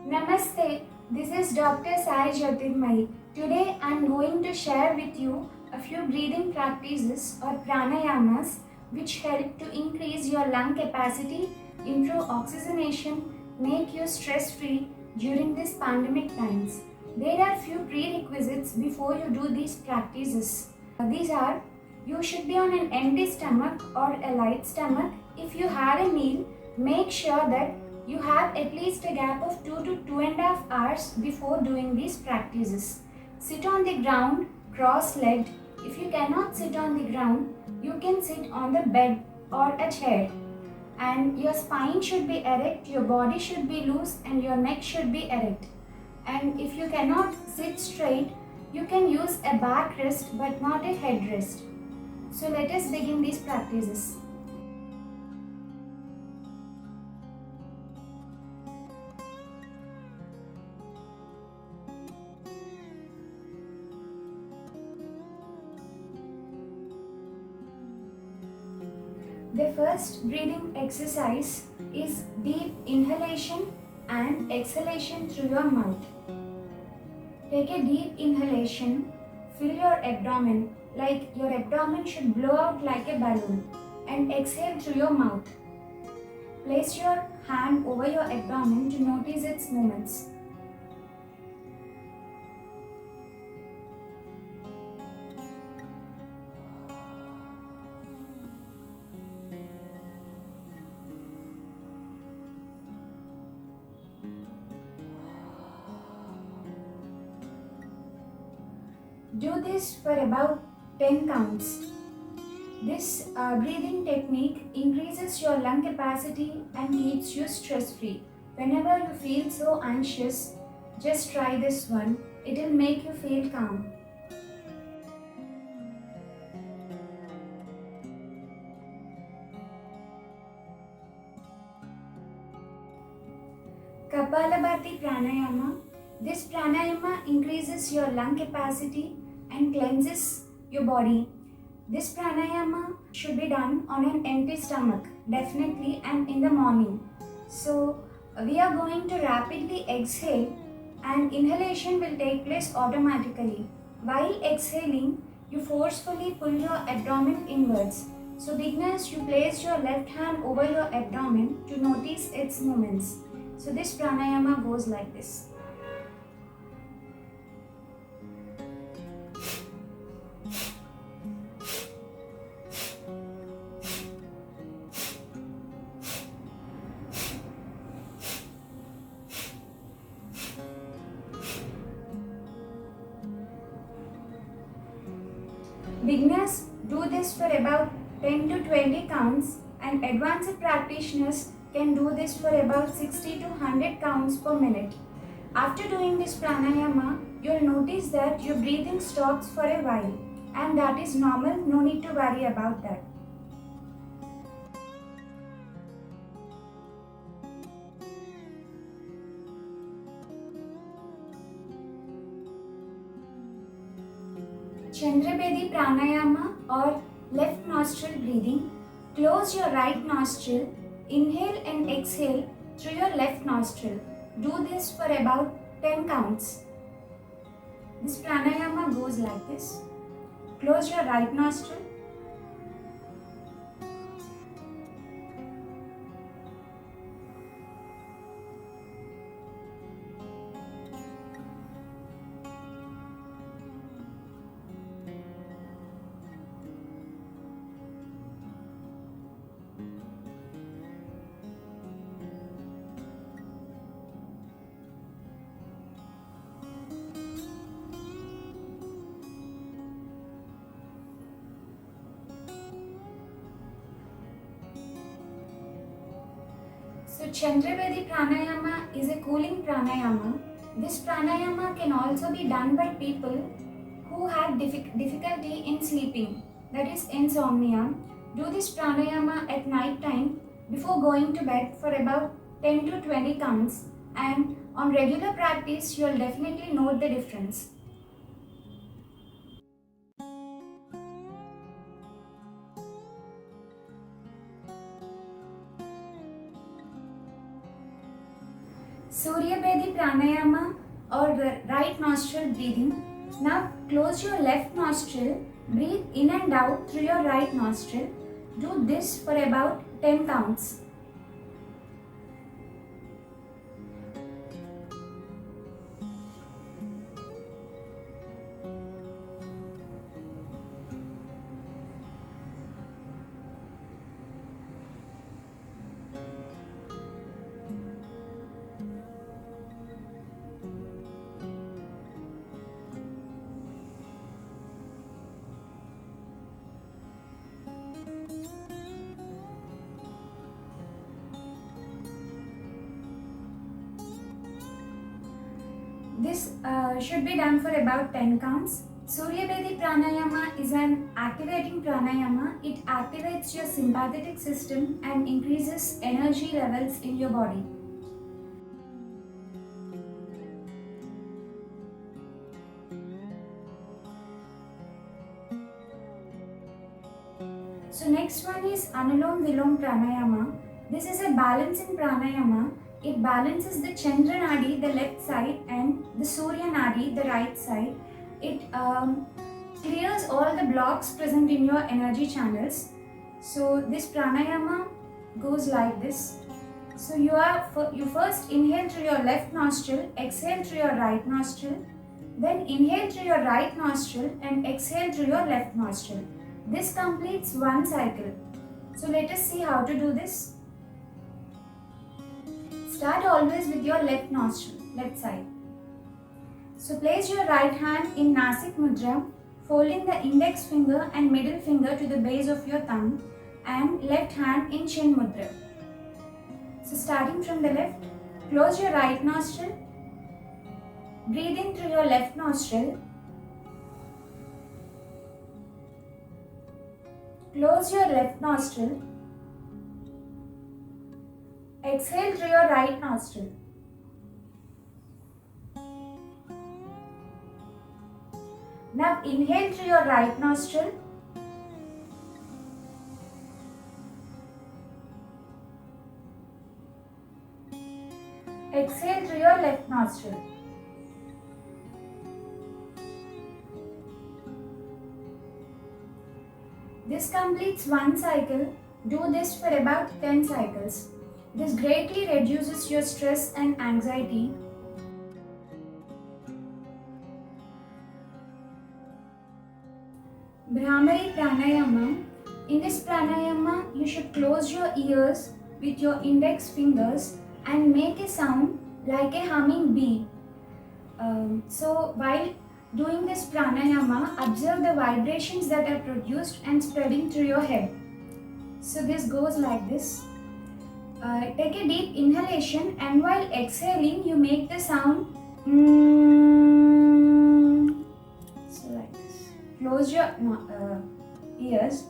Namaste, this is Dr. Sai Jyotirmayi. Today I am going to share with you a few breathing practices or pranayamas which help to increase your lung capacity, improve oxygenation, make you stress free during these pandemic times. There are few prerequisites before you do these practices. These are you should be on an empty stomach or a light stomach. If you had a meal, make sure that you have at least a gap of 2 to 2.5 hours before doing these practices. Sit on the ground, cross-legged. If you cannot sit on the ground, you can sit on the bed or a chair. And your spine should be erect, your body should be loose, and your neck should be erect. And if you cannot sit straight, you can use a backrest but not a headrest. So let us begin these practices. The first breathing exercise is deep inhalation and exhalation through your mouth. Take a deep inhalation, fill your abdomen like your abdomen should blow out like a balloon, and exhale through your mouth. Place your hand over your abdomen to notice its movements. Do this for about 10 counts. This breathing technique increases your lung capacity and keeps you stress-free. Whenever you feel so anxious, just try this one. It will make you feel calm. Kapalabhati Pranayama. This pranayama increases your lung capacity and cleanses your body. This pranayama should be done on an empty stomach, definitely, and in the morning. So, we are going to rapidly exhale and inhalation will take place automatically. While exhaling, you forcefully pull your abdomen inwards. So, beginners, you place your left hand over your abdomen to notice its movements. So, this pranayama goes like this. Beginners do this for about 10 to 20 counts, and advanced practitioners can do this for about 60 to 100 counts per minute. After doing this pranayama, you'll notice that your breathing stops for a while, and that is normal, no need to worry about that. Chandrabedi Pranayama or left nostril breathing. Close your right nostril, inhale and exhale through your left nostril. Do this for about 10 counts. This pranayama goes like this. Close your right nostril. So Chandrabedi Pranayama is a cooling pranayama. This pranayama can also be done by people who have difficulty in sleeping, that is insomnia. Do this pranayama at night time before going to bed for about 10 to 20 counts, and on regular practice you will definitely note the difference. Surya Bedi Pranayama or right nostril breathing. Now close your left nostril, breathe in and out through your right nostril. Do this for about 10 counts. This should be done for about 10 counts. Surya Bedi Pranayama is an activating pranayama. It activates your sympathetic system and increases energy levels in your body. So next one is Anulom Vilom Pranayama. This is a balancing pranayama. It balances the Chandra Nadi, the left side, and the Surya Nadi, the right side. It clears all the blocks present in your energy channels. So this pranayama goes like this. So you first inhale through your left nostril, exhale through your right nostril, then inhale through your right nostril and exhale through your left nostril. This completes one cycle. So let us see how to do this. Start always with your left nostril, left side. So place your right hand in Nasik Mudra, folding the index finger and middle finger to the base of your thumb, and left hand in Chin Mudra. So starting from the left, close your right nostril, breathe in through your left nostril, close your left nostril, exhale through your right nostril. Now inhale through your right nostril, exhale through your left nostril. This completes one cycle. Do this for about 10 cycles. This greatly reduces your stress and anxiety. Bhramari Pranayama. In this pranayama, you should close your ears with your index fingers and make a sound like a humming bee. So while doing this pranayama, observe the vibrations that are produced and spreading through your head. So this goes like this. Take a deep inhalation, and while exhaling, you make the sound so like this. Close your ears.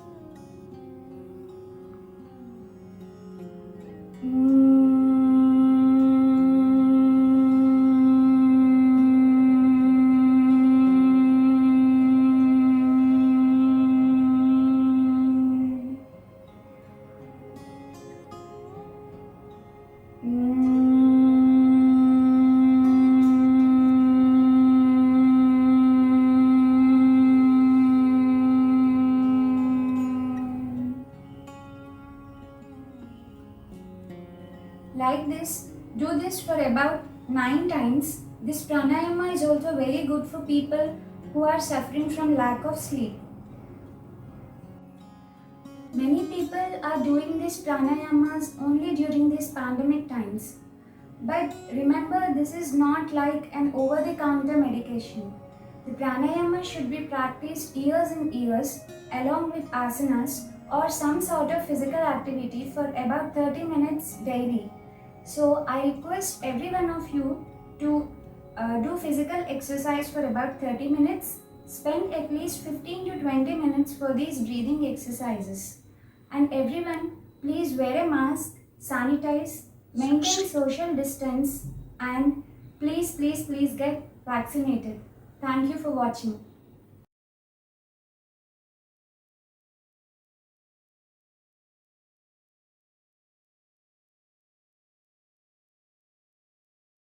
Like this, do this for about 9 times. This pranayama is also very good for people who are suffering from lack of sleep. Many people are doing these pranayamas only during these pandemic times. But remember, this is not like an over-the-counter medication. The pranayama should be practiced years and years along with asanas or some sort of physical activity for about 30 minutes daily. So I request every one of you to do physical exercise for about 30 minutes. Spend at least 15 to 20 minutes for these breathing exercises. And everyone, please wear a mask, sanitize, maintain social distance, and please get vaccinated. Thank you for watching.